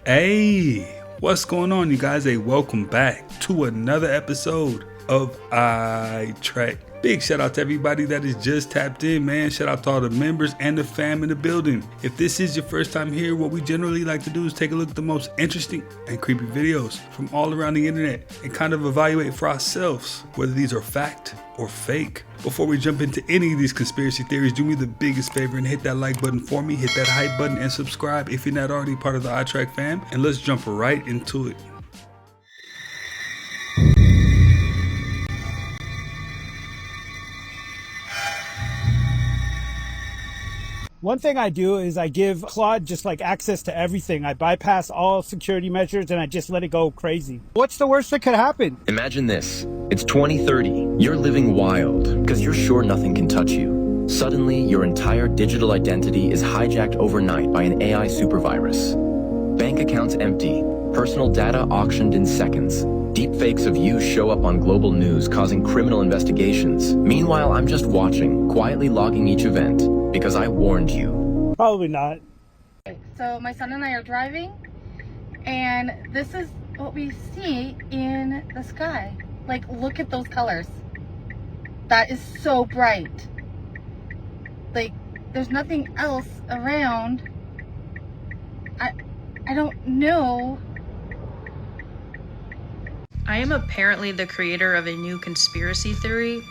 Hey, what's going on, you guys? Hey, welcome back to another episode of iTrack. Big shout out to everybody that is just tapped in, man. Shout out to all the members and the fam in the building. If this is your first time here, what we generally like to do is take a look at the most interesting and creepy videos from all around the internet and kind of evaluate for ourselves whether these are fact or fake. Before we jump into any of these conspiracy theories, do me the biggest favor and hit that like button for me, hit that hype button, and subscribe if you're not already part of the iTrack fam, and let's jump right into it. One thing I do is I give Claude just like access to everything. I bypass all security measures and I just let it go crazy. What's the worst that could happen? Imagine this. It's 2030. You're living wild because you're sure nothing can touch you. Suddenly, your entire digital identity is hijacked overnight by an AI supervirus. Bank accounts empty. Personal data auctioned in seconds. Deepfakes of you show up on global news causing criminal investigations. Meanwhile, I'm just watching, quietly logging each event. Because I warned you. Probably not. So my son and I are driving, and this is what we see in the sky. Like, look at those colors. That is so bright. Like, there's nothing else around. I don't know. I am apparently the creator of a new conspiracy theory.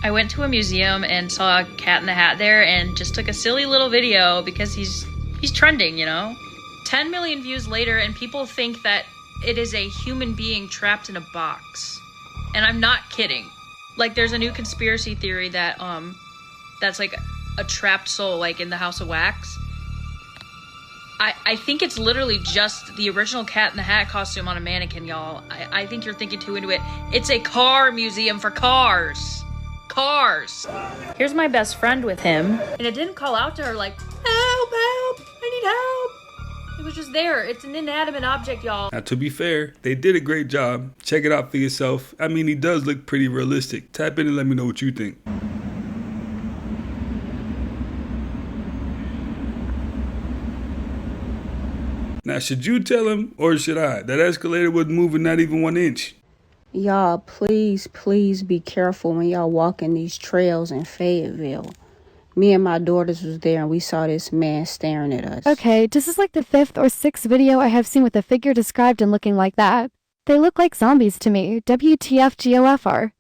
I went to a museum and saw a Cat in the Hat there and just took a silly little video because he's trending, you know? 10 million views later and people think that it is a human being trapped in a box. And I'm not kidding. Like, there's a new conspiracy theory that that's like a trapped soul, like in the House of Wax. I think it's literally just the original Cat in the Hat costume on a mannequin, y'all. I think you're thinking too into it. It's a car museum for cars. Here's my best friend with him, and it didn't call out to her like, help, I need help. It was just there. It's an inanimate object, y'all. Now, to be fair, they did a great job. Check it out for yourself. I mean, he does look pretty realistic. Tap in and let me know what you think. Now, should you tell him or should I? That escalator was moving not even 1 inch. Y'all, please be careful when y'all walking these trails in Fayetteville. Me and my daughters was there and we saw this man staring at us. Okay, this is like the 5th or 6th video I have seen with a figure described and looking like that. They look like zombies to me. WTF GOFR.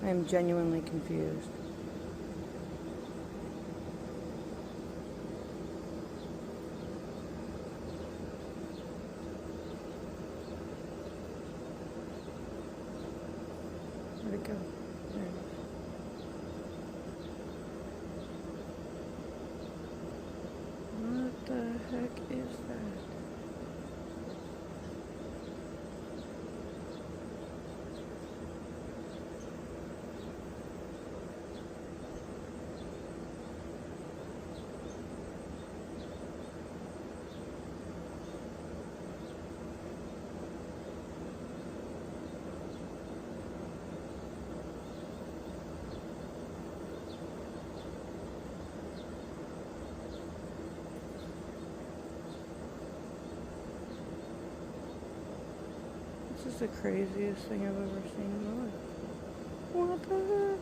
I am genuinely confused. Where'd it go? There it is. What the heck is that? This is the craziest thing I've ever seen in my life. What the heck?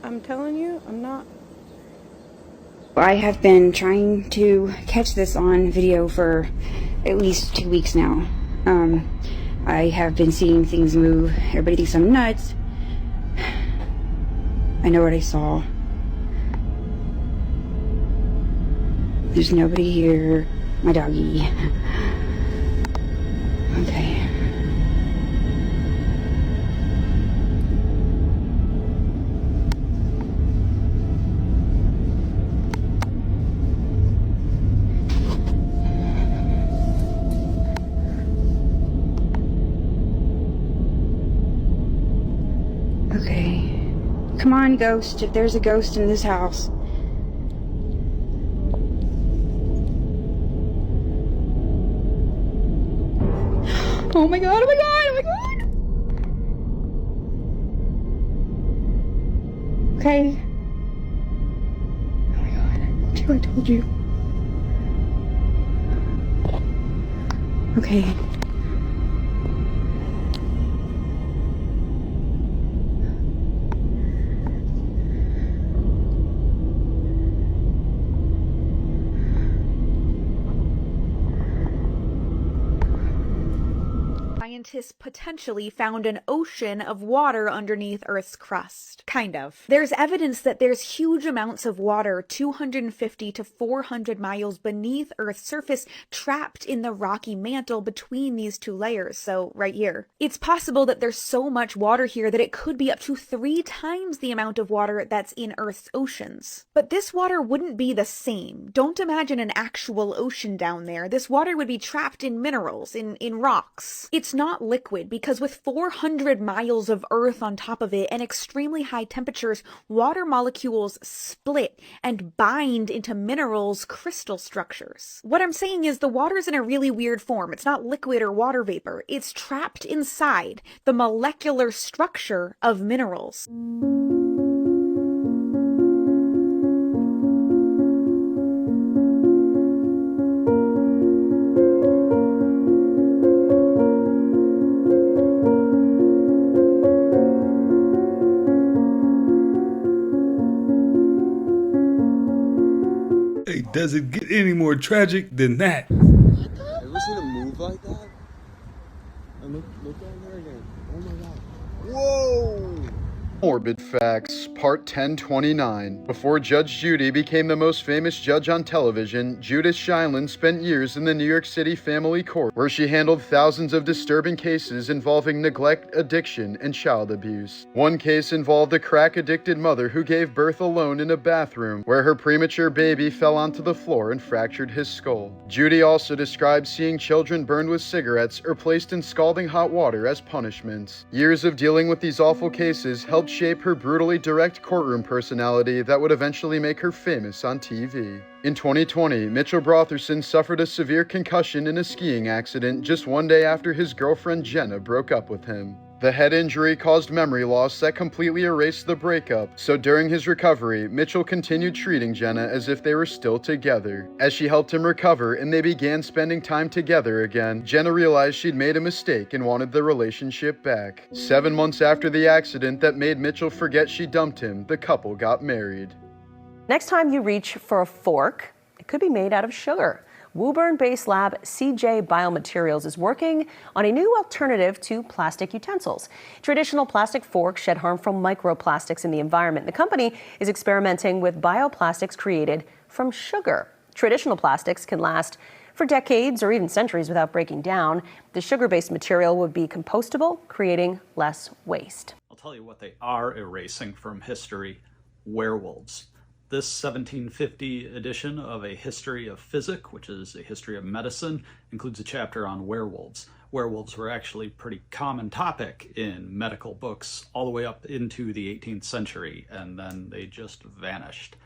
I'm telling you, I'm not. I have been trying to catch this on video for at least 2 weeks now. I have been seeing things move. Everybody thinks I'm nuts. I know what I saw. There's nobody here. My doggy. Okay. Okay. Come on, ghost, if there's a ghost in this house. Oh my god, oh my god, oh my god! Okay. Oh my god, I told you. Okay. Scientists potentially found an ocean of water underneath Earth's crust. Kind of. There's evidence that there's huge amounts of water 250 to 400 miles beneath Earth's surface, trapped in the rocky mantle between these two layers, so right here. It's possible that there's so much water here that it could be up to 3 times the amount of water that's in Earth's oceans. But this water wouldn't be the same. Don't imagine an actual ocean down there. This water would be trapped in minerals, in rocks. It's not liquid because with 400 miles of Earth on top of it and extremely high temperatures, water molecules split and bind into minerals' crystal structures. What I'm saying is the water's in a really weird form. It's not liquid or water vapor. It's trapped inside the molecular structure of minerals. Hey, does it get any more tragic than that? Ever seen a move like that? And look down there again. Oh my god. Whoa! Morbid Facts, Part 1029. Before Judge Judy became the most famous judge on television, Judith Sheindlin spent years in the New York City Family Court, where she handled thousands of disturbing cases involving neglect, addiction, and child abuse. One case involved a crack-addicted mother who gave birth alone in a bathroom, where her premature baby fell onto the floor and fractured his skull. Judy also described seeing children burned with cigarettes or placed in scalding hot water as punishments. Years of dealing with these awful cases helped shape her brutally direct courtroom personality that would eventually make her famous on TV. In 2020, Mitchell Brotherson suffered a severe concussion in a skiing accident just one day after his girlfriend Jenna broke up with him. The head injury caused memory loss that completely erased the breakup, so during his recovery, Mitchell continued treating Jenna as if they were still together. As she helped him recover and they began spending time together again, Jenna realized she'd made a mistake and wanted the relationship back. 7 months after the accident that made Mitchell forget she dumped him, the couple got married. Next time you reach for a fork, it could be made out of sugar. Woburn-based lab CJ Biomaterials is working on a new alternative to plastic utensils. Traditional plastic forks shed harmful microplastics in the environment. The company is experimenting with bioplastics created from sugar. Traditional plastics can last for decades or even centuries without breaking down. The sugar-based material would be compostable, creating less waste. I'll tell you what they are erasing from history: werewolves. This 1750 edition of A History of Physic, which is a history of medicine, includes a chapter on werewolves. Werewolves were actually a pretty common topic in medical books all the way up into the 18th century, and then they just vanished.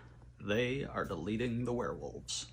They are deleting the werewolves.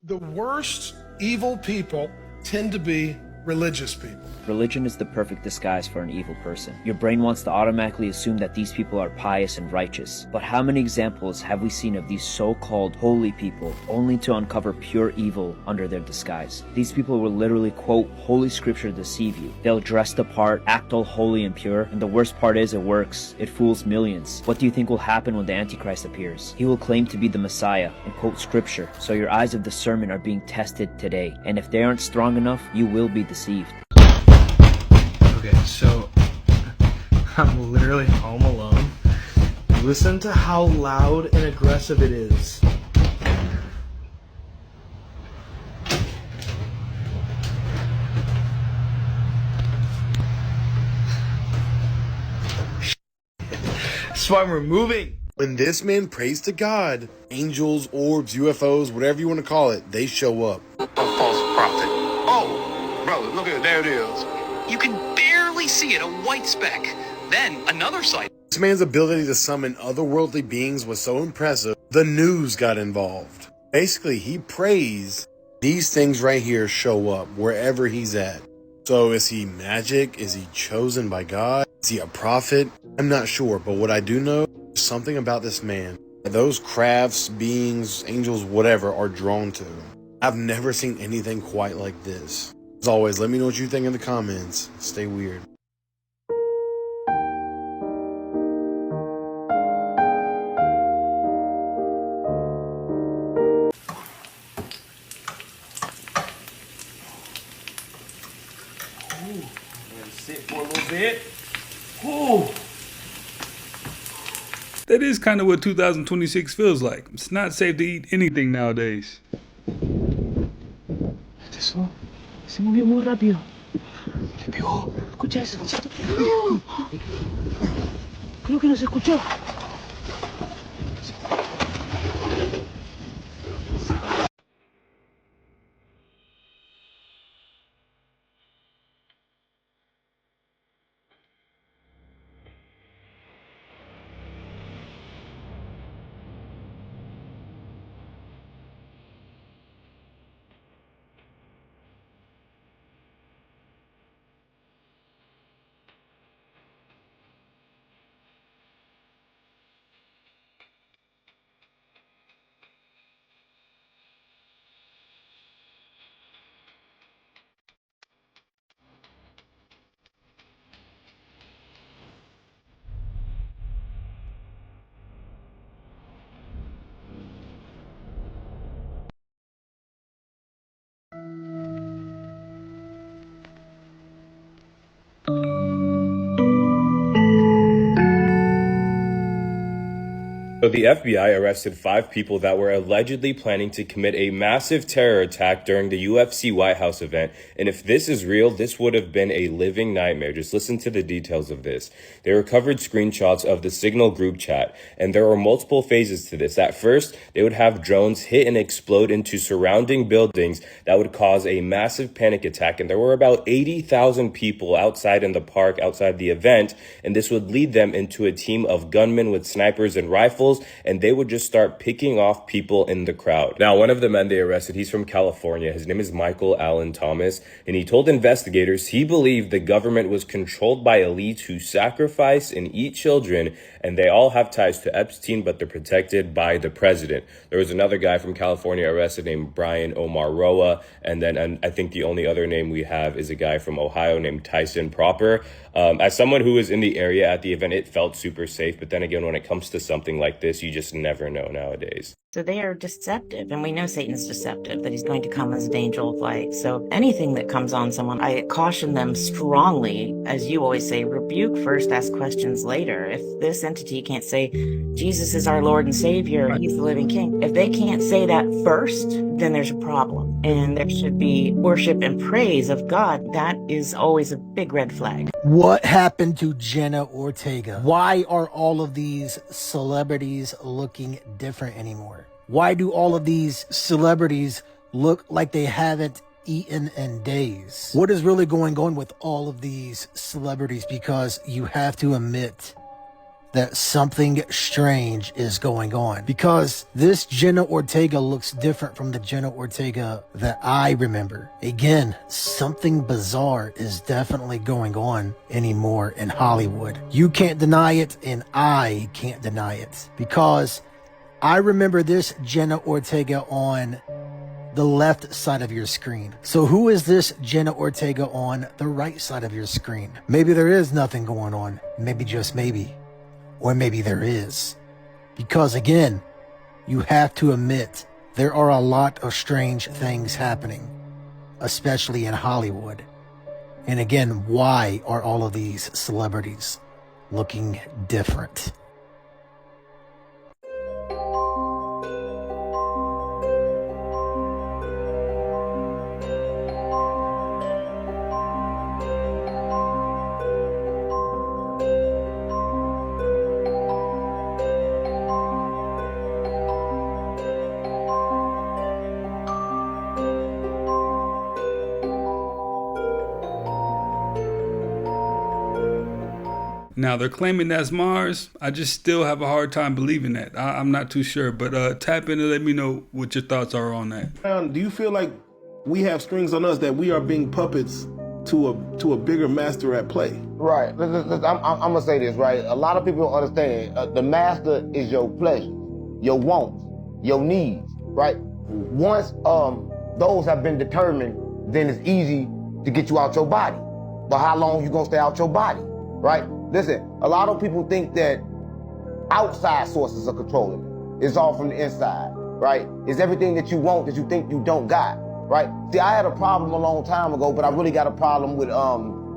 The worst evil people tend to be religious people. Religion is the perfect disguise for an evil person. Your brain wants to automatically assume that these people are pious and righteous. But how many examples have we seen of these so-called holy people only to uncover pure evil under their disguise? These people will literally quote holy scripture to deceive you. They'll dress the part, act all holy and pure, and the worst part is it works. It fools millions. What do you think will happen when the Antichrist appears? He will claim to be the Messiah and quote scripture, so your eyes of discernment are being tested today. And if they aren't strong enough, you will be deceived. Okay, so I'm literally home alone. Listen to how loud and aggressive it is. That's why we're moving. When this man prays to God, angels, orbs, UFOs, whatever you want to call it, they show up. A false prophet. Oh, brother, look at it. There it is. You can barely see it, a white speck. Then another sight. This man's ability to summon otherworldly beings was so impressive, the news got involved. Basically, he prays, these things right here show up wherever he's at. So is he magic? Is he chosen by God? Is he a prophet? I'm not sure, but what I do know is something about this man that those crafts, beings, angels, whatever are drawn to. I've never seen anything quite like this. As always, let me know what you think in the comments. Stay weird. Sit for a little bit. Ooh. That is kind of what 2026 feels like. It's not safe to eat anything nowadays. Eso se movió muy rápido. ¿Qué pegó? Escucha eso. Creo que no se escuchó. So the FBI arrested 5 people that were allegedly planning to commit a massive terror attack during the UFC White House event. And if this is real, this would have been a living nightmare. Just listen to the details of this. They recovered screenshots of the Signal group chat, and there were multiple phases to this. At first, they would have drones hit and explode into surrounding buildings that would cause a massive panic attack. And there were about 80,000 people outside in the park, outside the event, and this would lead them into a team of gunmen with snipers and rifles, and they would just start picking off people in the crowd. Now, one of the men they arrested, he's from California. His name is Michael Allen Thomas, and he told investigators he believed the government was controlled by elites who sacrifice and eat children, and they all have ties to Epstein, but they're protected by the president. There was another guy from California arrested named Brian Omaroa, and I think the only other name we have is a guy from Ohio named Tyson Proper. As someone who was in the area at the event, it felt super safe, but then again, when it comes to something like this, you just never know nowadays. So they are deceptive, and we know Satan's deceptive, that he's going to come as an angel of light. So anything that comes on someone, I caution them strongly, as you always say, rebuke first, ask questions later. If this entity can't say, Jesus is our Lord and Savior, he's the living King, if they can't say that first, then there's a problem. And there should be worship and praise of God. That is always a big red flag. What happened to Jenna Ortega? Why are all of these celebrities looking different anymore? Why do all of these celebrities look like they haven't eaten in days? What is really going on with all of these celebrities? Because you have to admit that something strange is going on, because this Jenna Ortega looks different from the Jenna Ortega that I remember. Again, something bizarre is definitely going on anymore in Hollywood. You can't deny it, and I can't deny it, because I remember this Jenna Ortega on the left side of your screen. So who is this Jenna Ortega on the right side of your screen? Maybe there is nothing going on. Maybe, just maybe. Or maybe there is. Because again, you have to admit, there are a lot of strange things happening, especially in Hollywood. And again, why are all of these celebrities looking different? Now, they're claiming that's Mars. I just still have a hard time believing that. I'm not too sure, but tap in and let me know what your thoughts are on that. Do you feel like we have strings on us, that we are being puppets to a bigger master at play? Right. I'm gonna say this, right? A lot of people don't understand. The master is your pleasure, your wants, your needs, right? Once those have been determined, then it's easy to get you out your body. But how long you gonna stay out your body, right? Listen, a lot of people think that outside sources are controlling it. It's all from the inside, right? It's everything that you want that you think you don't got, right? See, I had a problem a long time ago, but I really got a problem with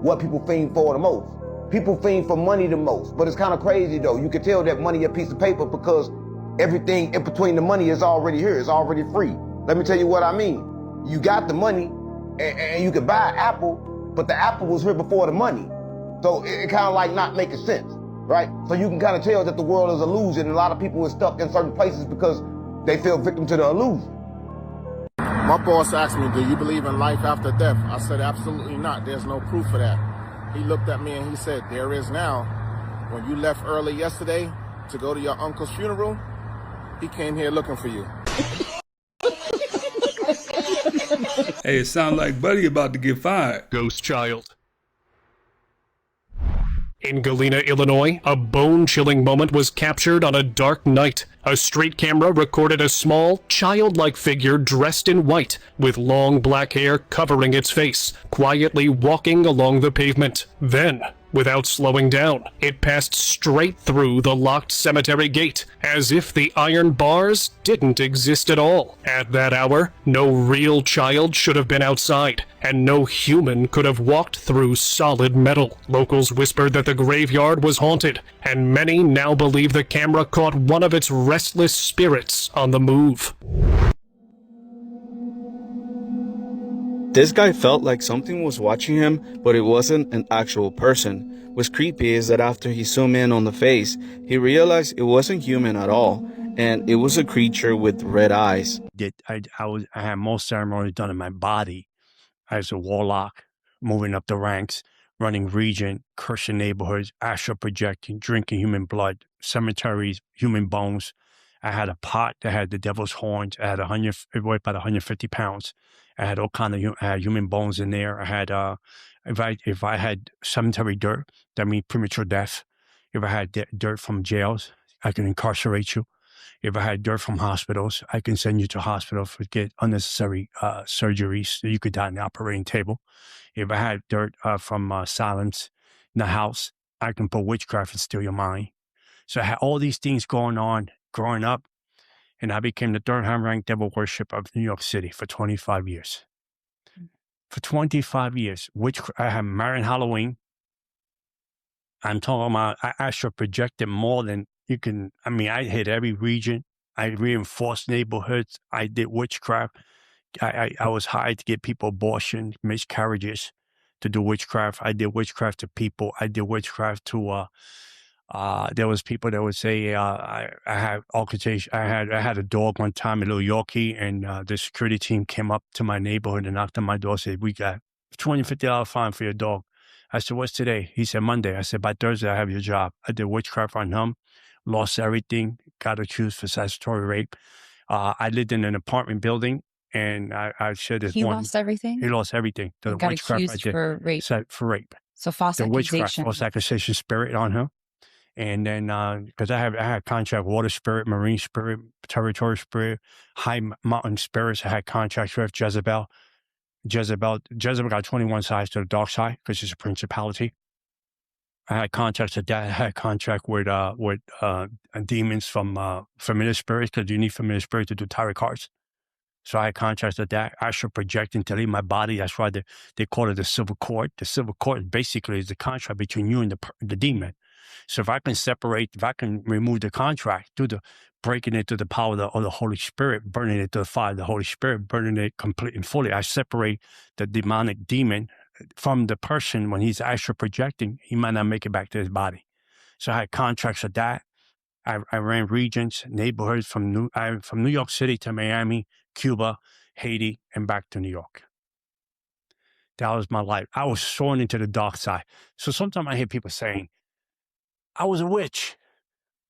what people fiend for the most. People fiend for money the most, but it's kind of crazy though. You can tell that money a piece of paper because everything in between the money is already here. It's already free. Let me tell you what I mean. You got the money and you could buy an apple, but the apple was here before the money. So it kind of like not making sense, right? So you can kind of tell that the world is illusion, and a lot of people are stuck in certain places because they feel victim to the illusion. My boss asked me, do you believe in life after death? I said, absolutely not. There's no proof for that. He looked at me and he said, there is now. When you left early yesterday to go to your uncle's funeral, he came here looking for you. Hey, it sounds like Buddy about to get fired. Ghost child. In Galena, Illinois, a bone-chilling moment was captured on a dark night. A street camera recorded a small, childlike figure dressed in white, with long black hair covering its face, quietly walking along the pavement. Then, without slowing down, it passed straight through the locked cemetery gate, as if the iron bars didn't exist at all. At that hour, no real child should have been outside, and no human could have walked through solid metal. Locals whispered that the graveyard was haunted, and many now believe the camera caught one of its restless spirits on the move. This guy felt like something was watching him, but it wasn't an actual person. What's creepy is that after he zoomed in on the face, he realized it wasn't human at all, and it was a creature with red eyes. I had most ceremonies done in my body as a warlock, moving up the ranks, running region, cursing neighborhoods, astral projecting, drinking human blood, cemeteries, human bones. I had a pot that had the devil's horns. I had it weighed about 150 pounds. I had all kind of human bones in there. I had if I had cemetery dirt, that means premature death. If I had dirt from jails, I can incarcerate you. If I had dirt from hospitals, I can send you to hospital for get unnecessary surgeries so you could die on the operating table. If I had dirt from silence in the house, I can put witchcraft and steal your mind. So I had all these things going on growing up, and I became the third high-ranked devil worshiper of New York City for 25 years. For 25 years, I had Marion Halloween. I'm talking about, I astral projected more than you can. I mean, I hit every region. I reinforced neighborhoods. I did witchcraft. I was hired to get people abortion, miscarriages, to do witchcraft. I did witchcraft to people. I did witchcraft to, there was people that would say, I had altercation. I had a dog one time, a little Yorkie, and the security team came up to my neighborhood and knocked on my door, said, we got $250 fine for your dog. I said, what's today? He said, Monday. I said, by Thursday, I have your job. I did witchcraft on him, lost everything, got accused for statutory rape. I lived in an apartment building, and I shared this He one. lost everything? He lost everything. The Got witchcraft accused for rape. For rape. So false The witchcraft, accusation. false accusation spirit on him. And then, because I had contract water spirit, marine spirit, territorial spirit, high mountain spirits. I had contracts with Jezebel. Jezebel got 21 sides to the dark side because she's a principality. I had contracts with that. I had contract with demons from familiar spirits because you need familiar spirits to do tarot cards. So I had contracts with that. Astral projecting to leave my body. That's why they call it the civil court. The civil court basically is the contract between you and the demon. So if I can remove the contract, breaking it to the power of the Holy Spirit, burning it to the fire of the Holy Spirit, burning it completely and fully, I separate the demonic demon from the person. When he's astral projecting, he might not make it back to his body. So I had contracts with that. I ran regions, neighborhoods from New York City to Miami, Cuba, Haiti, and back to New York. That was my life. I was thrown into the dark side. So sometimes I hear people saying, I was a witch.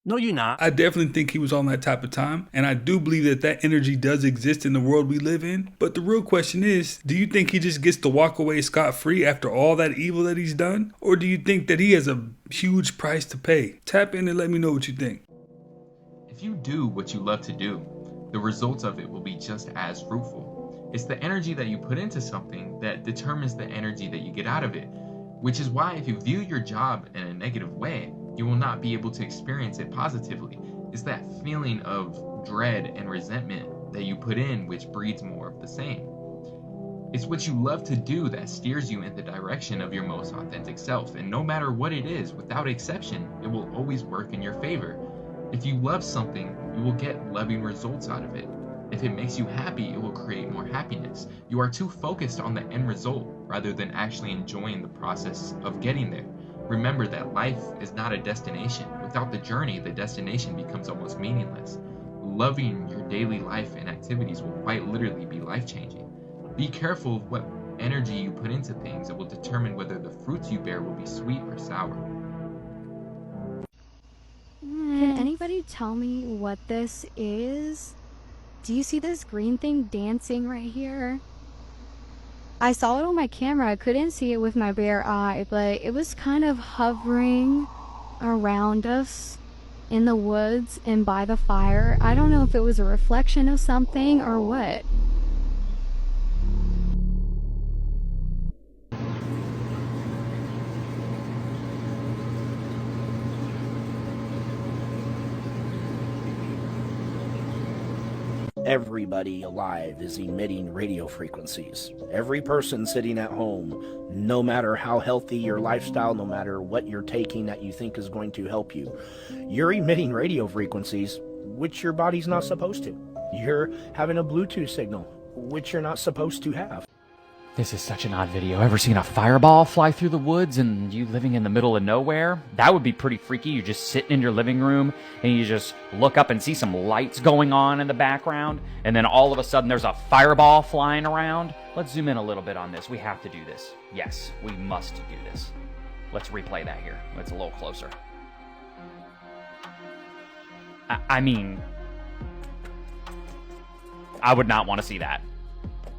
No, you're not. I definitely think he was on that type of time, and I do believe that energy does exist in the world we live in. But the real question is, do you think he just gets to walk away scot-free after all that evil that he's done? Or do you think that he has a huge price to pay? Tap in and let me know what you think. If you do what you love to do, the results of it will be just as fruitful. It's the energy that you put into something that determines the energy that you get out of it, which is why if you view your job in a negative way, you will not be able to experience it positively. It's that feeling of dread and resentment that you put in which breeds more of the same. It's what you love to do that steers you in the direction of your most authentic self, and no matter what it is, without exception, it will always work in your favor. If you love something, you will get loving results out of it. If it makes you happy, it will create more happiness. You are too focused on the end result rather than actually enjoying the process of getting there. Remember that life is not a destination. Without the journey, the destination becomes almost meaningless. Loving your daily life and activities will quite literally be life-changing. Be careful of what energy you put into things. It will determine whether the fruits you bear will be sweet or sour. Can anybody tell me what this is? Do you see this green thing dancing right here? I saw it on my camera. I couldn't see it with my bare eye, but it was kind of hovering around us in the woods and by the fire. I don't know if it was a reflection of something or what. Everybody alive is emitting radio frequencies. Every person sitting at home, no matter how healthy your lifestyle, no matter what you're taking that you think is going to help you, you're emitting radio frequencies, which your body's not supposed to. You're having a Bluetooth signal, which you're not supposed to have. This is such an odd video. Ever seen a fireball fly through the woods and you living in the middle of nowhere? That would be pretty freaky. You're just sitting in your living room and you just look up and see some lights going on in the background, and then all of a sudden there's a fireball flying around. Let's zoom in a little bit on this. We have to do this. Yes, we must do this. Let's replay that here. It's a little closer. I mean, I would not want to see that.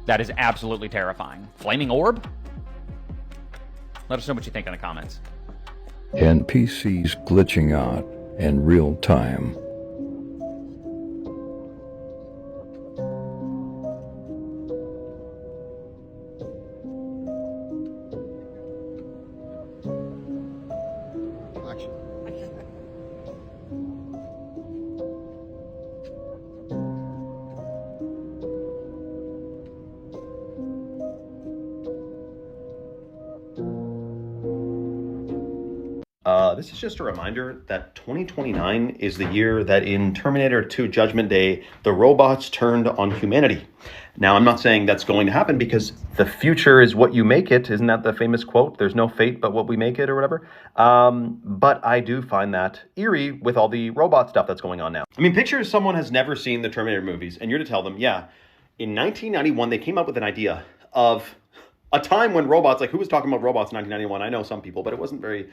That is absolutely terrifying. Flaming orb? Let us know what you think in the comments. NPCs glitching out in real time. This is just a reminder that 2029 is the year that in Terminator 2 Judgment Day, the robots turned on humanity. Now, I'm not saying that's going to happen because the future is what you make it. Isn't that the famous quote? There's no fate but what we make it or whatever. But I do find that eerie with all the robot stuff that's going on now. I mean, picture someone has never seen the Terminator movies and you're to tell them, yeah, in 1991, they came up with an idea of a time when robots, like who was talking about robots in 1991? I know some people, but it wasn't very...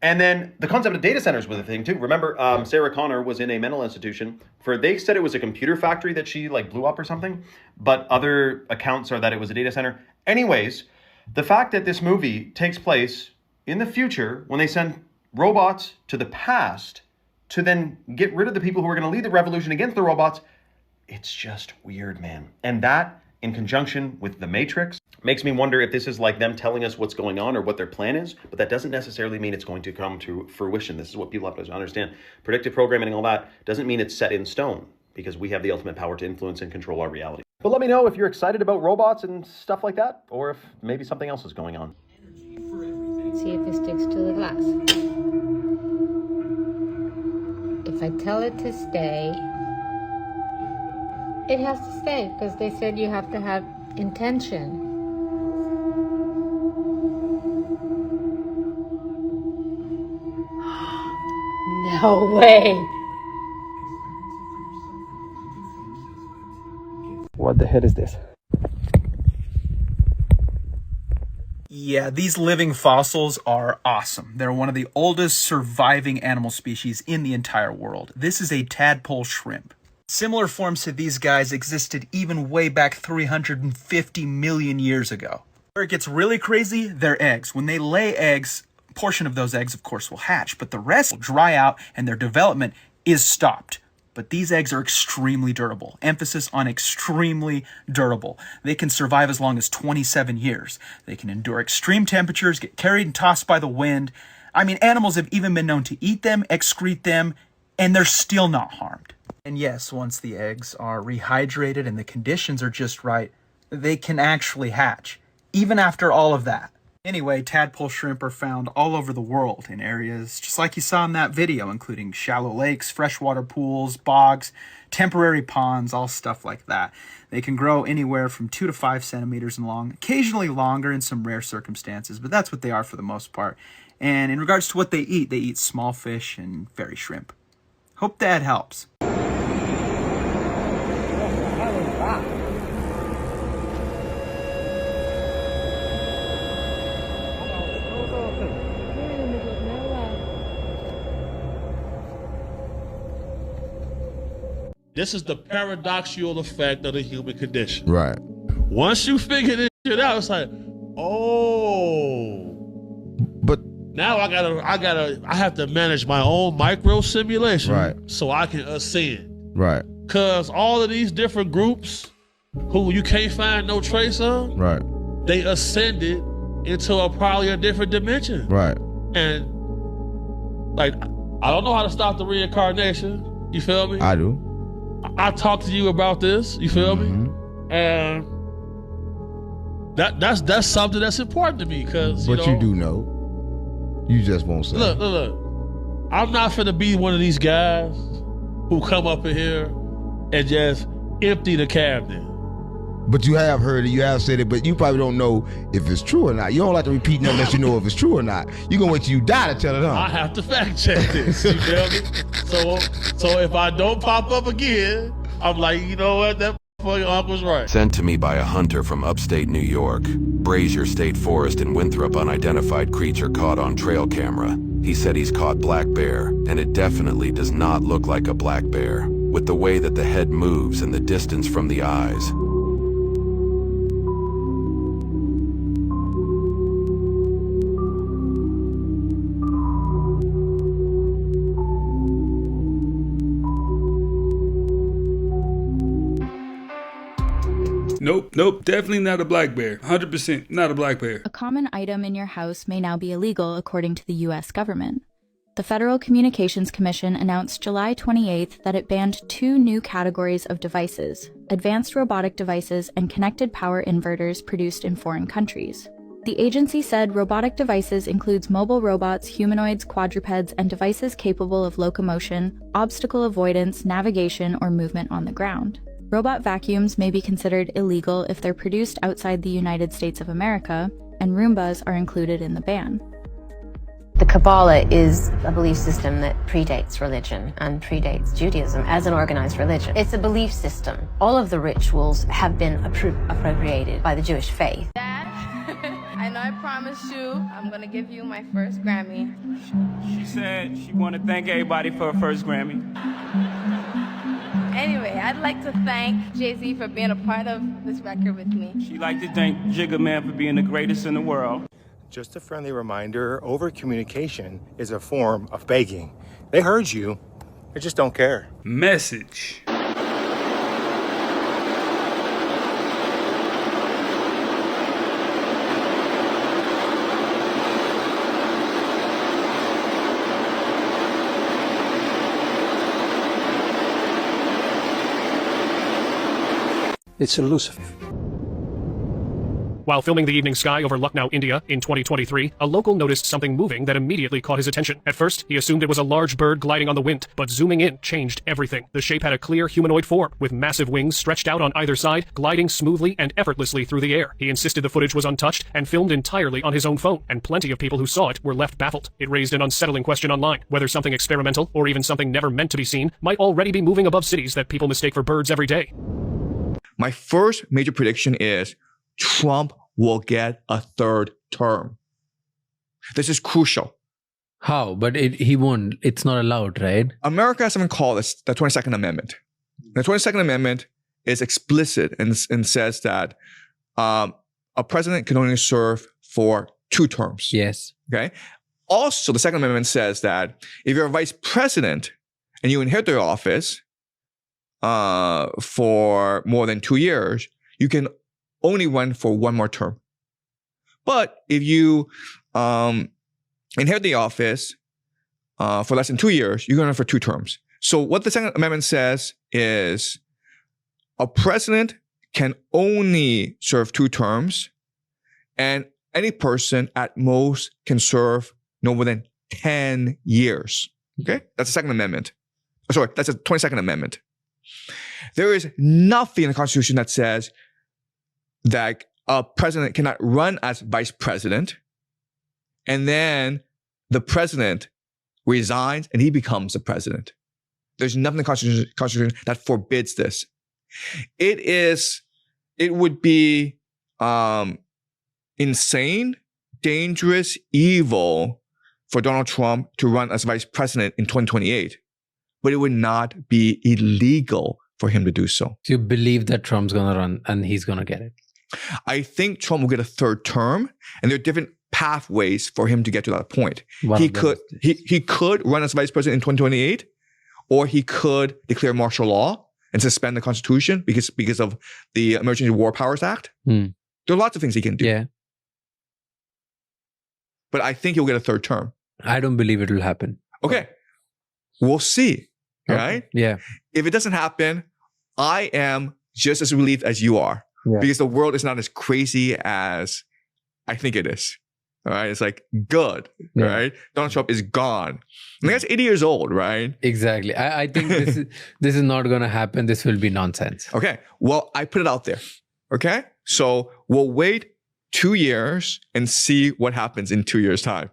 And then the concept of data centers was a thing too. Remember, Sarah Connor was in a mental institution they said it was a computer factory that she like blew up or something, but other accounts are that it was a data center. Anyways, the fact that this movie takes place in the future when they send robots to the past to then get rid of the people who are going to lead the revolution against the robots, it's just weird, man. And that, in conjunction with The Matrix, makes me wonder if this is like them telling us what's going on or what their plan is, but that doesn't necessarily mean it's going to come to fruition. This is what people have to understand. Predictive programming and all that doesn't mean it's set in stone, because we have the ultimate power to influence and control our reality. But let me know if you're excited about robots and stuff like that, or if maybe something else is going on. See if it sticks to the glass. If I tell it to stay, it has to stay, because they said you have to have intention. No way. What the hell is this? Yeah, these living fossils are awesome. They're one of the oldest surviving animal species in the entire world. This is a tadpole shrimp. Similar forms to these guys existed even way back 350 million years ago. Where it gets really crazy, their eggs. When they lay eggs, a portion of those eggs, of course, will hatch, but the rest will dry out and their development is stopped. But these eggs are extremely durable. Emphasis on extremely durable. They can survive as long as 27 years. They can endure extreme temperatures, get carried and tossed by the wind. I mean, animals have even been known to eat them, excrete them, and they're still not harmed. And yes, once the eggs are rehydrated and the conditions are just right, they can actually hatch, even after all of that. Anyway, tadpole shrimp are found all over the world in areas just like you saw in that video, including shallow lakes, freshwater pools, bogs, temporary ponds, all stuff like that. They can grow anywhere from 2 to 5 centimeters in long, occasionally longer in some rare circumstances, but that's what they are for the most part. And in regards to what they eat small fish and fairy shrimp. Hope that helps. This is the paradoxical effect of the human condition. Right. Once you figure this shit out, it's like, oh. But now I have to manage my own micro simulation, right, so I can ascend. Right. Cause all of these different groups who you can't find no trace of, right, they ascended into probably a different dimension. Right. And like, I don't know how to stop the reincarnation. You feel me? I do. I talked to you about this, you feel me? And that's something that's important to me, because But you do know. You just won't say. Look. I'm not finna be one of these guys who come up in here and just empty the cabinet. But you have heard it, you have said it, but you probably don't know if it's true or not. You don't like to repeat nothing unless you know if it's true or not. You're gonna wait till you die to tell it, huh? I have to fact check this, you feel me? So if I don't pop up again, I'm like, you know what, that fucking uncle was right. Sent to me by a hunter from upstate New York. Brazier State Forest in Winthrop, unidentified creature caught on trail camera. He said he's caught black bear, and it definitely does not look like a black bear, with the way that the head moves and the distance from the eyes. Nope, definitely not a black bear. 100% not a black bear. A common item in your house may now be illegal according to the U.S. government. The Federal Communications Commission announced July 28th that it banned 2 new categories of devices: advanced robotic devices and connected power inverters produced in foreign countries. The agency said robotic devices includes mobile robots, humanoids, quadrupeds, and devices capable of locomotion, obstacle avoidance, navigation, or movement on the ground. Robot vacuums may be considered illegal if they're produced outside the United States of America, and Roombas are included in the ban. The Kabbalah is a belief system that predates religion and predates Judaism as an organized religion. It's a belief system. All of the rituals have been appropriated by the Jewish faith. Dad, I promise you, I'm gonna give you my first Grammy. She said she wanted to thank everybody for her first Grammy. Anyway, I'd like to thank Jay-Z for being a part of this record with me. She'd like to thank Jigga Man for being the greatest in the world. Just a friendly reminder, over-communication is a form of begging. They heard you, they just don't care. Message. It's elusive. While filming The Evening Sky over Lucknow, India in 2023, a local noticed something moving that immediately caught his attention. At first, he assumed it was a large bird gliding on the wind, but zooming in changed everything. The shape had a clear humanoid form, with massive wings stretched out on either side, gliding smoothly and effortlessly through the air. He insisted the footage was untouched and filmed entirely on his own phone, and plenty of people who saw it were left baffled. It raised an unsettling question online, whether something experimental, or even something never meant to be seen, might already be moving above cities that people mistake for birds every day. My first major prediction is Trump will get a third term. This is crucial. How? But he won't. It's not allowed, right? America has something called the 22nd Amendment. The 22nd Amendment is explicit and says that a president can only serve for 2 terms. Yes. Okay. Also, the Second Amendment says that if you're a vice president and you inherit the office for more than 2 years, you can only run for 1 more term. But if you inherit the office for less than 2 years, you can run for 2 terms. So what the Second Amendment says is a president can only serve 2 terms, and any person at most can serve no more than 10 years. Okay? That's the Second Amendment. Sorry, that's the 22nd Amendment. There is nothing in the Constitution that says that a president cannot run as vice president, and then the president resigns and he becomes the president. There's nothing in the Constitution that forbids this. It would be insane, dangerous, evil for Donald Trump to run as vice president in 2028, but it would not be illegal for him to do so. So you believe that Trump's going to run and he's going to get it? I think Trump will get a 3rd term, and there are different pathways for him to get to that point. He could run as vice president in 2028, or he could declare martial law and suspend the Constitution because of the Emergency War Powers Act. There are lots of things he can do. Yeah. But I think he'll get a 3rd term. I don't believe it will happen. Okay. We'll see. Okay. Right? Yeah. If it doesn't happen, I am just as relieved as you are. Yeah. Because the world is not as crazy as I think it is. All right. It's like, good. Yeah. Right. Donald Trump is gone. And that's 80 years old, right? Exactly. I think this is not going to happen. This will be nonsense. Okay. Well, I put it out there. Okay. So we'll wait 2 years and see what happens in 2 years' time.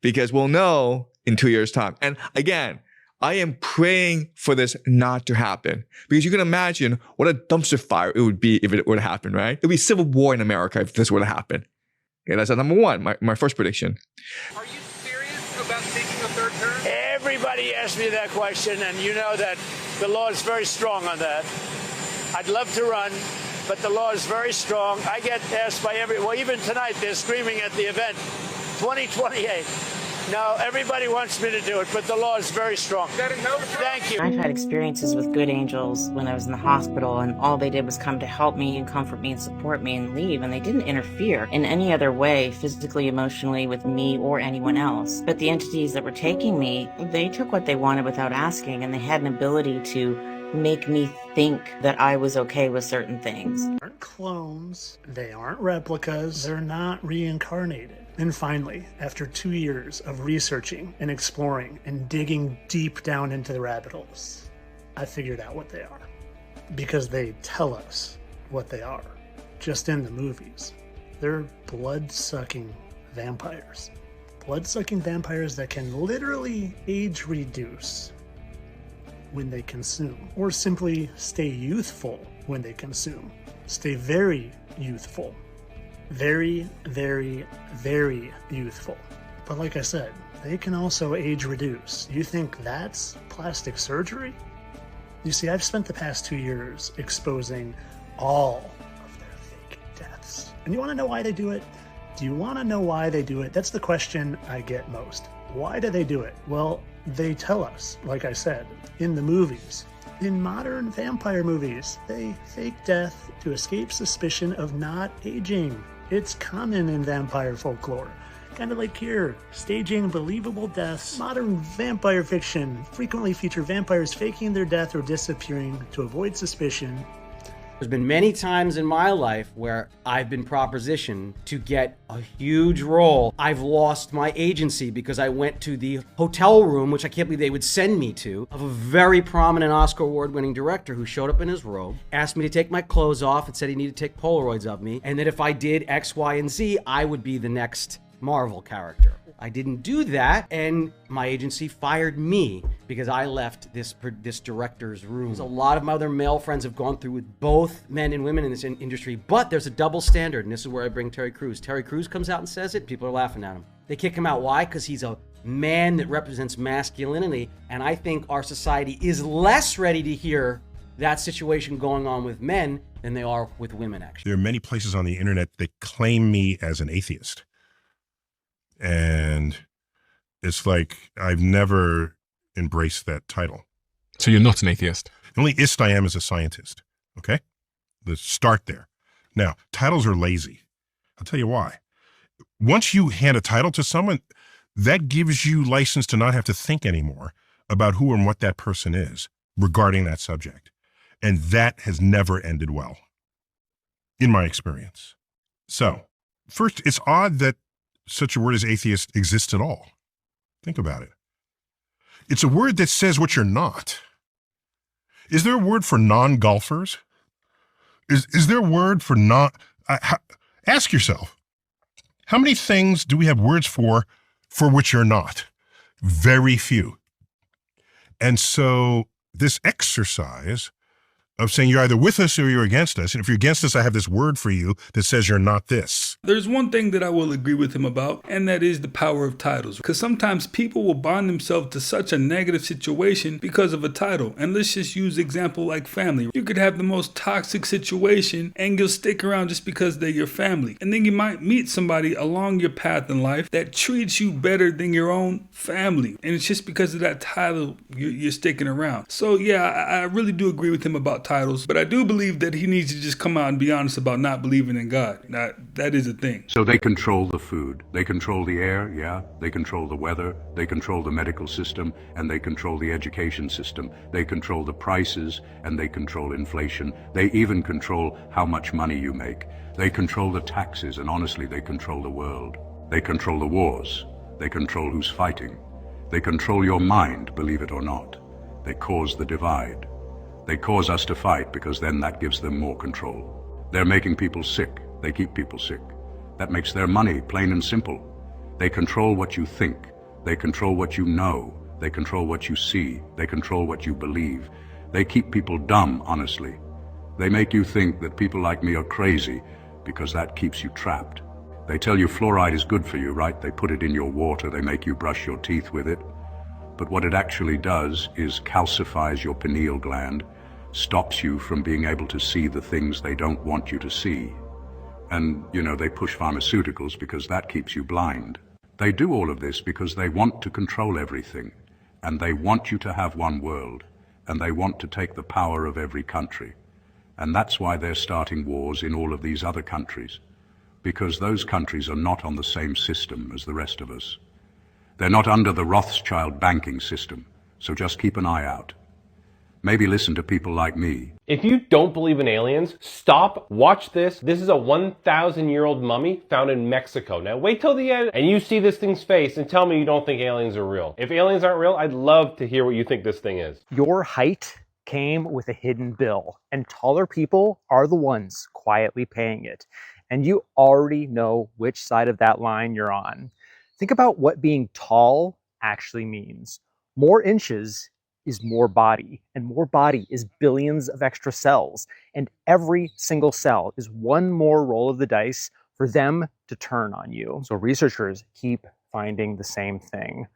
Because we'll know in 2 years' time. And again, I am praying for this not to happen, because you can imagine what a dumpster fire it would be if it were to happen, right? It would be civil war in America if this were to happen. Okay, that's number 1, my first prediction. Are you serious about taking a 3rd term? Everybody asks me that question, and you know that the law is very strong on that. I'd love to run, but the law is very strong. I get asked by well, even tonight, they're screaming at the event, 2028. No, everybody wants me to do it, but the law is very strong. Thank you. I've had experiences with good angels when I was in the hospital, and all they did was come to help me and comfort me and support me and leave, and they didn't interfere in any other way, physically, emotionally, with me or anyone else. But the entities that were taking me, they took what they wanted without asking, and they had an ability to make me think that I was okay with certain things. They aren't clones, they aren't replicas, they're not reincarnated. And finally, after 2 years of researching and exploring and digging deep down into the rabbit holes, I figured out what they are. Because they tell us what they are, just in the movies. They're blood-sucking vampires. Blood-sucking vampires that can literally age reduce when they consume, or simply stay youthful when they consume. Stay very youthful Very, very, very youthful. But like I said, they can also age reduce. You think that's plastic surgery? You see, I've spent the past 2 years exposing all of their fake deaths. And you want to know why they do it? Do you want to know why they do it? That's the question I get most. Why do they do it? Well, they tell us, like I said, in the movies. In modern vampire movies, they fake death to escape suspicion of not aging. It's common in vampire folklore. Kind of like here, staging believable deaths. Modern vampire fiction frequently feature vampires faking their death or disappearing to avoid suspicion. There's been many times in my life where I've been propositioned to get a huge role. I've lost my agency because I went to the hotel room, which I can't believe they would send me to, of a very prominent Oscar award-winning director who showed up in his robe, asked me to take my clothes off and said he needed to take Polaroids of me, and that if I did X, Y, and Z, I would be the next Marvel character. I didn't do that, and my agency fired me because I left this director's room. A lot of my other male friends have gone through with both men and women in this industry, but there's a double standard, and this is where I bring Terry Crews. Terry Crews comes out and says it, people are laughing at him. They kick him out. Why? Because he's a man that represents masculinity, and I think our society is less ready to hear that situation going on with men than they are with women, actually. There are many places on the internet that claim me as an atheist. And it's like, I've never embraced that title. So you're not an atheist? The only ist I am is a scientist. Okay? Let's start there. Now, titles are lazy. I'll tell you why. Once you hand a title to someone, that gives you license to not have to think anymore about who and what that person is regarding that subject. And that has never ended well, in my experience. So, first, it's odd that such a word as atheist exists at all. Think about it. It's a word that says what you're not. Is there a word for non-golfers? Is there a word for not? Ask yourself, how many things do we have words for which you're not? Very few. And so this exercise of saying you're either with us or you're against us. And if you're against us, I have this word for you that says you're not this. There's one thing that I will agree with him about, and that is the power of titles. Because sometimes people will bond themselves to such a negative situation because of a title. And let's just use example like family. You could have the most toxic situation and you'll stick around just because they're your family. And then you might meet somebody along your path in life that treats you better than your own family. And it's just because of that title you're sticking around. So yeah, I really do agree with him about titles, but I do believe that he needs to just come out and be honest about not believing in God. That is a thing. So they control the food, they control the air, yeah, they control the weather, they control the medical system, and they control the education system. They control the prices, and they control inflation. They even control how much money you make. They control the taxes, and honestly, they control the world. They control the wars. They control who's fighting. They control your mind, believe it or not. They cause the divide. They cause us to fight because then that gives them more control. They're making people sick. They keep people sick. That makes their money, plain and simple. They control what you think. They control what you know. They control what you see. They control what you believe. They keep people dumb, honestly. They make you think that people like me are crazy because that keeps you trapped. They tell you fluoride is good for you, right? They put it in your water. They make you brush your teeth with it. But what it actually does is calcifies your pineal gland, stops you from being able to see the things they don't want you to see. And, you know, they push pharmaceuticals because that keeps you blind. They do all of this because they want to control everything, and they want you to have one world, and they want to take the power of every country. And that's why they're starting wars in all of these other countries, because those countries are not on the same system as the rest of us. They're not under the Rothschild banking system, so just keep an eye out. Maybe listen to people like me. If you don't believe in aliens, stop, watch this. This is a 1,000-year-old mummy found in Mexico. Now wait till the end and you see this thing's face and tell me you don't think aliens are real. If aliens aren't real, I'd love to hear what you think this thing is. Your height came with a hidden bill, and taller people are the ones quietly paying it. And you already know which side of that line you're on. Think about what being tall actually means. More inches is more body, and more body is billions of extra cells. And every single cell is one more roll of the dice for them to turn on you. So researchers keep finding the same thing.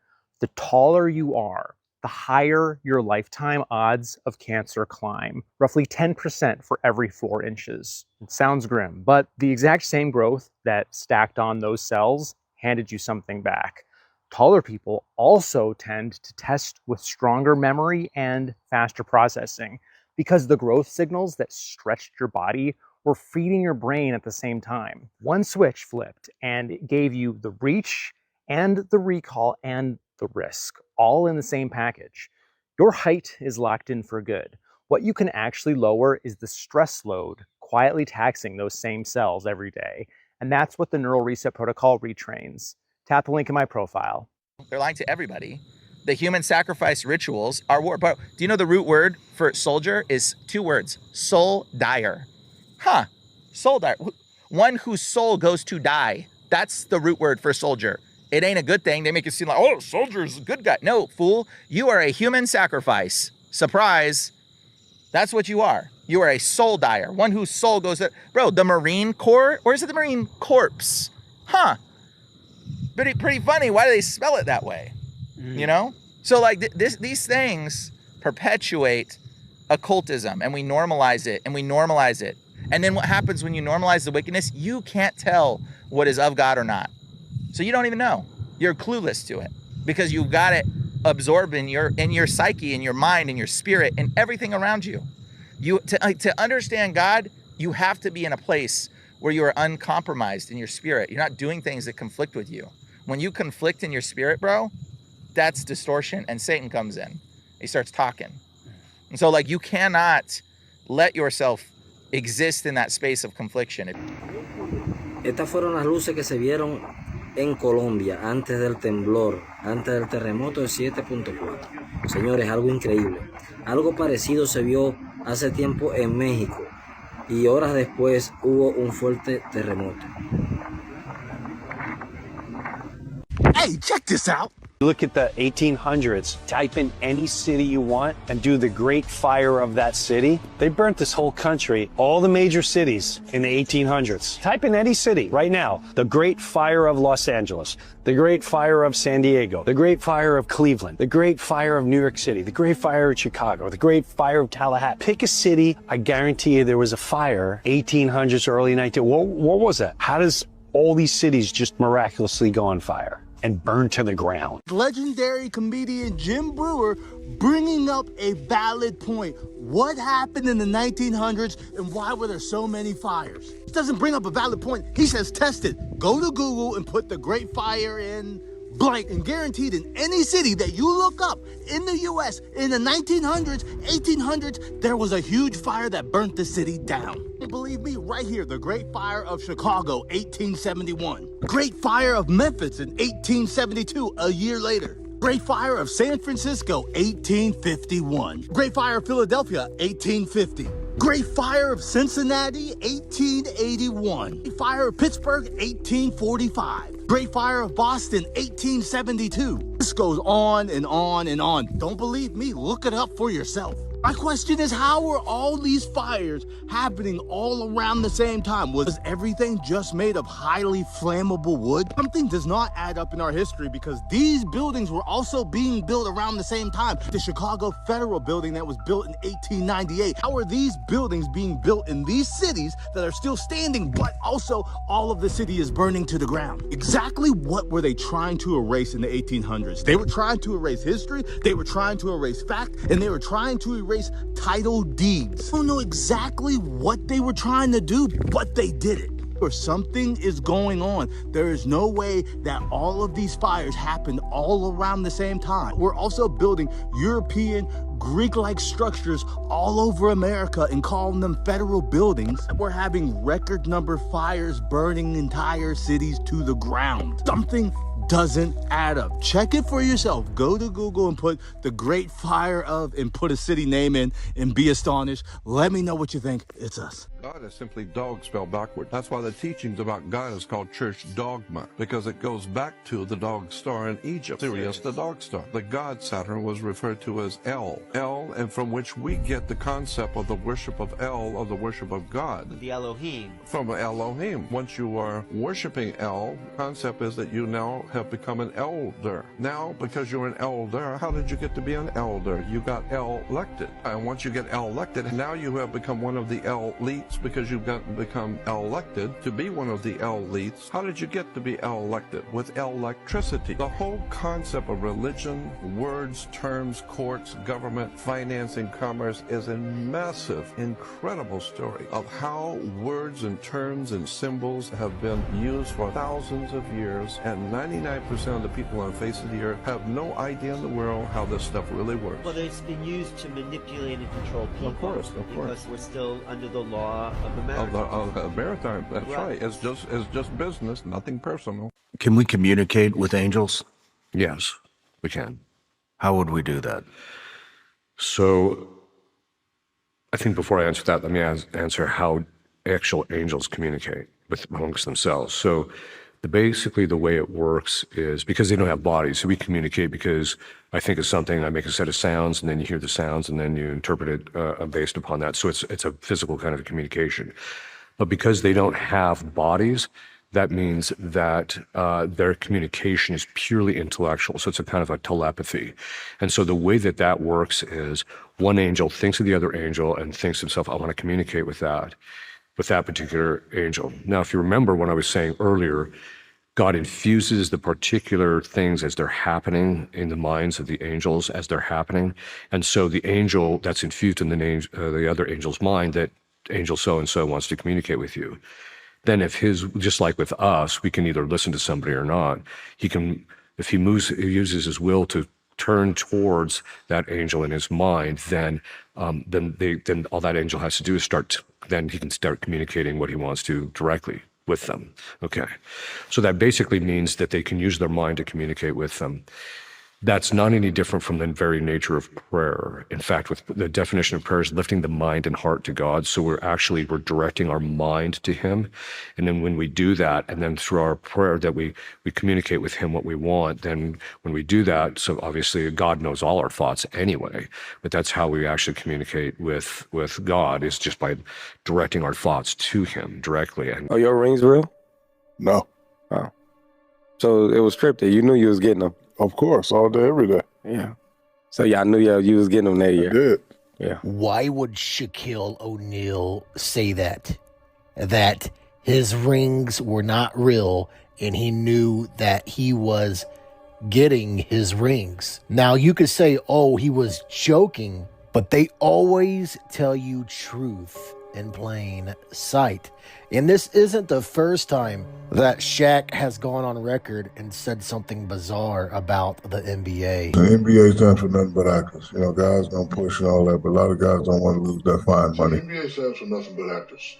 The taller you are, the higher your lifetime odds of cancer climb, roughly 10% for every 4 inches. It sounds grim, but the exact same growth that stacked on those cells handed you something back. Taller people also tend to test with stronger memory and faster processing because the growth signals that stretched your body were feeding your brain at the same time. One switch flipped and it gave you the reach and the recall and the risk, all in the same package. Your height is locked in for good. What you can actually lower is the stress load, quietly taxing those same cells every day. And that's what the Neural Reset Protocol retrains. Tap the link in my profile. They're lying to everybody. The human sacrifice rituals are war. But do you know the root word for soldier is 2 words? Soul dyer. Huh. Soul dyer. One whose soul goes to die. That's the root word for soldier. It ain't a good thing. They make it seem like, oh, soldier's a good guy. No, fool. You are a human sacrifice. Surprise. That's what you are. You are a soul dyer. One whose soul goes to... Bro, the Marine Corps? Or is it the Marine Corpse? Huh. Pretty funny. Why do they spell it that way? You know? So like these things perpetuate occultism, and we normalize it and we normalize it. And then what happens when you normalize the wickedness? You can't tell what is of God or not. So you don't even know. You're clueless to it because you've got it absorbed in your psyche, in your mind, in your spirit, in everything around you. To understand God, you have to be in a place where you are uncompromised in your spirit. You're not doing things that conflict with you. When you conflict in your spirit, bro, that's distortion, and Satan comes in. He starts talking. And so like you cannot let yourself exist in that space of confliction. Estas fueron las luces que se vieron en Colombia antes del temblor, antes del terremoto de 7.4. Señores, algo increíble. Algo parecido se vio hace tiempo en México y horas después hubo un fuerte terremoto. Hey, check this out. Look at the 1800s. Type in any city you want and do the Great Fire of that city. They burnt this whole country, all the major cities in the 1800s. Type in any city right now. The Great Fire of Los Angeles, the Great Fire of San Diego, the Great Fire of Cleveland, the Great Fire of New York City, the Great Fire of Chicago, the Great Fire of Tallahassee. Pick a city. I guarantee you there was a fire 1800s, early 1900s. What was that? How does all these cities just miraculously go on fire and burn to the ground? Legendary comedian Jim Breuer bringing up a valid point. What happened in the 1900s and why were there so many fires? He doesn't bring up a valid point. He says test it. Go to Google and put the Great Fire in blank, and guaranteed in any city that you look up in the US in the 1900s, 1800s, there was a huge fire that burnt the city down. Believe me, right here, the Great Fire of Chicago, 1871. Great Fire of Memphis in 1872, a year later. Great Fire of San Francisco, 1851. Great Fire of Philadelphia, 1850. Great Fire of Cincinnati, 1881. Great Fire of Pittsburgh, 1845. Great Fire of Boston, 1872. This goes on and on and on. Don't believe me? Look it up for yourself. My question is, how are all these fires happening all around the same time? Was everything just made of highly flammable wood? Something does not add up in our history because these buildings were also being built around the same time. The Chicago Federal Building that was built in 1898. How are these buildings being built in these cities that are still standing, but also all of the city is burning to the ground? Exactly what were they trying to erase in the 1800s? They were trying to erase history, they were trying to erase fact, and they were trying to erase title deeds. I don't know exactly what they were trying to do, but they did it. Or something is going on. There is no way that all of these fires happened all around the same time. We're also building European, Greek-like structures all over America and calling them federal buildings. We're having record number fires burning entire cities to the ground. Something doesn't add up. Check it for yourself. Go to Google and put the Great Fire of and put a city name in and be astonished. Let me know what you think. It's us. God is simply dog spelled backward. That's why the teachings about God is called church dogma, because it goes back to the dog star in Egypt, Sirius the dog star. The god Saturn was referred to as El, and from which we get the concept of the worship of El, of the worship of God. The Elohim. From Elohim. Once you are worshiping El, the concept is that you now have become an elder. Now, because you're an elder, how did you get to be an elder? You got elected. And once you get elected, now you have become one of the elites, because you've become elected to be one of the elites. How did you get to be elected? With electricity. The whole concept of religion, words, terms, courts, government, financing, commerce is a massive, incredible story of how words and terms and symbols have been used for thousands of years, and 99% of the people on the face of the earth have no idea in the world how this stuff really works. Well, it's been used to manipulate and control people. Of course. Because we're still under the law of the maritime. That's right. It's just business, nothing personal. Can we communicate with angels? Yes, we can. How would we do that? So, I think before I answer that, let me answer how actual angels communicate amongst themselves. So, basically the way it works is because they don't have bodies, so we communicate because I think of something, I make a set of sounds, and then you hear the sounds, and then you interpret it based upon that. So it's a physical kind of communication. But because they don't have bodies, that means that their communication is purely intellectual. So it's a kind of a telepathy. And so the way that works is one angel thinks of the other angel and thinks to himself, I want to communicate with that particular angel. Now, if you remember when I was saying earlier, God infuses the particular things as they're happening in the minds of the angels as they're happening. And so the angel that's infused in the other angel's mind, that angel so-and-so wants to communicate with you. Then just like with us, we can either listen to somebody or not. He uses his will to turn towards that angel in his mind, then all that angel has to do is then he can start communicating what he wants to directly with them. Okay. So that basically means that they can use their mind to communicate with them. That's not any different from the very nature of prayer. In fact, with the definition of prayer is lifting the mind and heart to God. So we're directing our mind to him. And then when we do that, and then through our prayer that we communicate with him what we want, then when we do that, so obviously God knows all our thoughts anyway, but that's how we actually communicate with God, is just by directing our thoughts to him directly. And your rings real? No. Oh. So it was scripted. You knew you was getting them. Of course, all day, every day. Yeah. So y'all knew you was getting them that year. I did. Yeah. Why would Shaquille O'Neal say that? That his rings were not real and he knew that he was getting his rings. Now you could say, oh, he was joking, but they always tell you truth in plain sight. And this isn't the first time that Shaq has gone on record and said something bizarre about the NBA. The NBA stands for nothing but actors. You know, guys don't push and all that, but a lot of guys don't want to lose that fine money. The NBA stands for nothing but actors.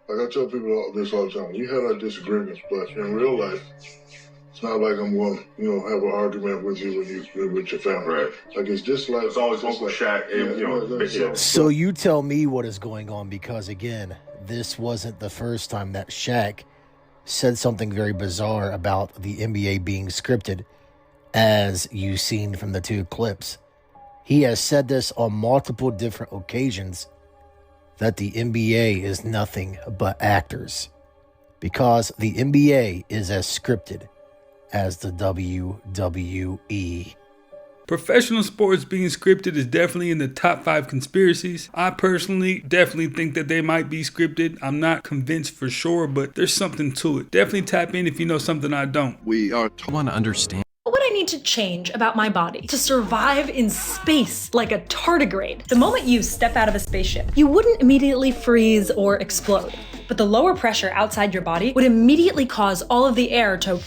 Like I tell people this all the time, we have our disagreements, but in real life, it's not like I'm going to, have an argument with you when you're with your family. Right. Like it's just like... It's always Uncle Shaq. So you tell me what is going on, because again, this wasn't the first time that Shaq said something very bizarre about the NBA being scripted, as you've seen from the two clips. He has said this on multiple different occasions, that the NBA is nothing but actors, because the NBA is as scripted as the WWE. Professional sports being scripted is definitely in the top 5 conspiracies. I personally definitely think that they might be scripted. I'm not convinced for sure, but there's something to it. Definitely tap in if you know something I don't. I want to understand. What would I need to change about my body to survive in space like a tardigrade? The moment you step out of a spaceship, you wouldn't immediately freeze or explode, but the lower pressure outside your body would immediately cause all of the air to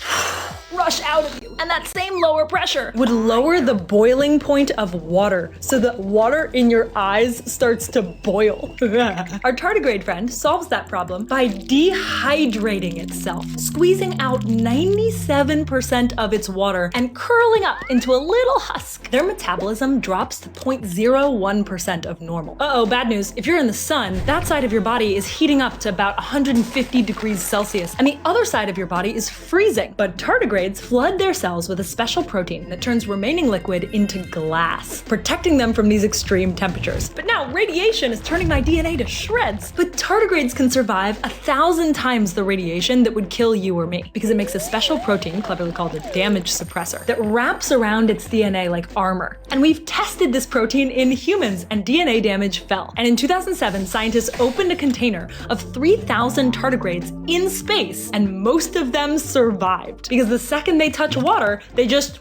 rush out of you. And that same lower pressure would lower the boiling point of water so that water in your eyes starts to boil. Our tardigrade friend solves that problem by dehydrating itself, squeezing out 97% of its water and curling up into a little husk. Their metabolism drops to 0.01% of normal. Uh-oh, bad news. If you're in the sun, that side of your body is heating up to about 150 degrees Celsius, and the other side of your body is freezing. But tardigrades flood their cells with a special protein that turns remaining liquid into glass, protecting them from these extreme temperatures. But now radiation is turning my DNA to shreds. But tardigrades can survive 1,000 times the radiation that would kill you or me, because it makes a special protein, cleverly called a damage suppressor, that wraps around its DNA like armor. And we've tested this protein in humans, and DNA damage fell. And in 2007, scientists opened a container of 3,000 tardigrades in space, and most of them survived, because the second they touch water, they just...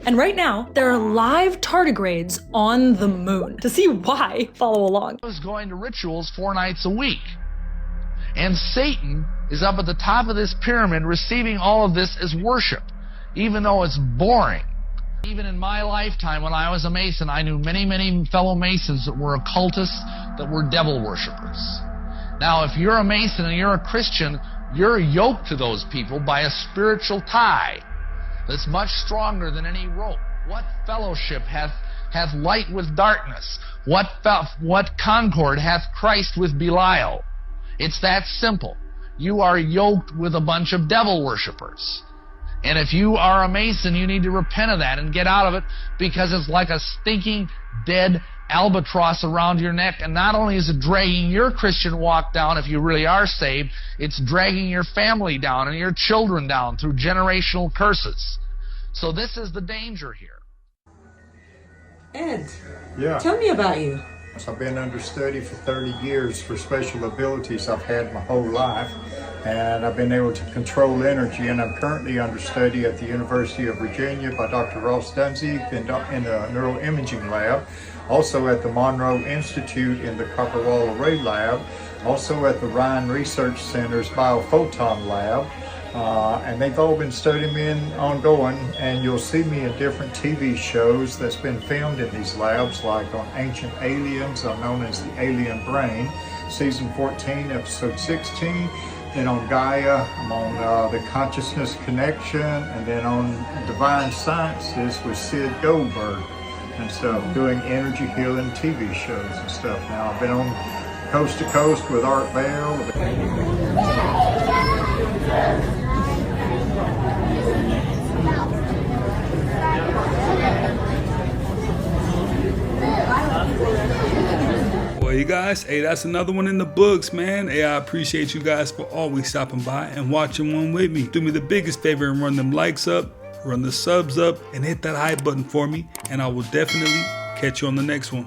And right now, there are live tardigrades on the moon. To see why, follow along. I was going to rituals 4 nights a week. And Satan is up at the top of this pyramid receiving all of this as worship, even though it's boring. Even in my lifetime, when I was a Mason, I knew many, many fellow Masons that were occultists, that were devil worshippers. Now, if you're a Mason and you're a Christian, you're yoked to those people by a spiritual tie that's much stronger than any rope. What fellowship hath light with darkness? What concord hath Christ with Belial? It's that simple. You are yoked with a bunch of devil worshippers. And if you are a Mason, you need to repent of that and get out of it, because it's like a stinking dead albatross around your neck. And not only is it dragging your Christian walk down if you really are saved, it's dragging your family down and your children down through generational curses. So this is the danger here. Ed, yeah. Tell me about you. I've been understudy for 30 years for special abilities I've had my whole life, and I've been able to control energy, and I'm currently understudy at the University of Virginia by Dr. Ross Dunzig in the neuroimaging lab, also at the Monroe Institute in the Copper Wall Array lab, also at the Ryan Research Center's Biophoton lab, and they've all been studying me ongoing, and you'll see me in different TV shows that's been filmed in these labs, like on Ancient Aliens, I'm known as the Alien Brain, season 14, episode 16, then on Gaia, I'm on the Consciousness Connection, and then on Divine Sciences with Sid Goldberg and stuff, doing energy healing TV shows and stuff. Now I've been on Coast to Coast with Art Bell. Well, you guys, hey, that's another one in the books, man. Hey, I appreciate you guys for always stopping by and watching one with me. Do me the biggest favor and run them likes up, run the subs up, and hit that hype button for me, and I will definitely catch you on the next one.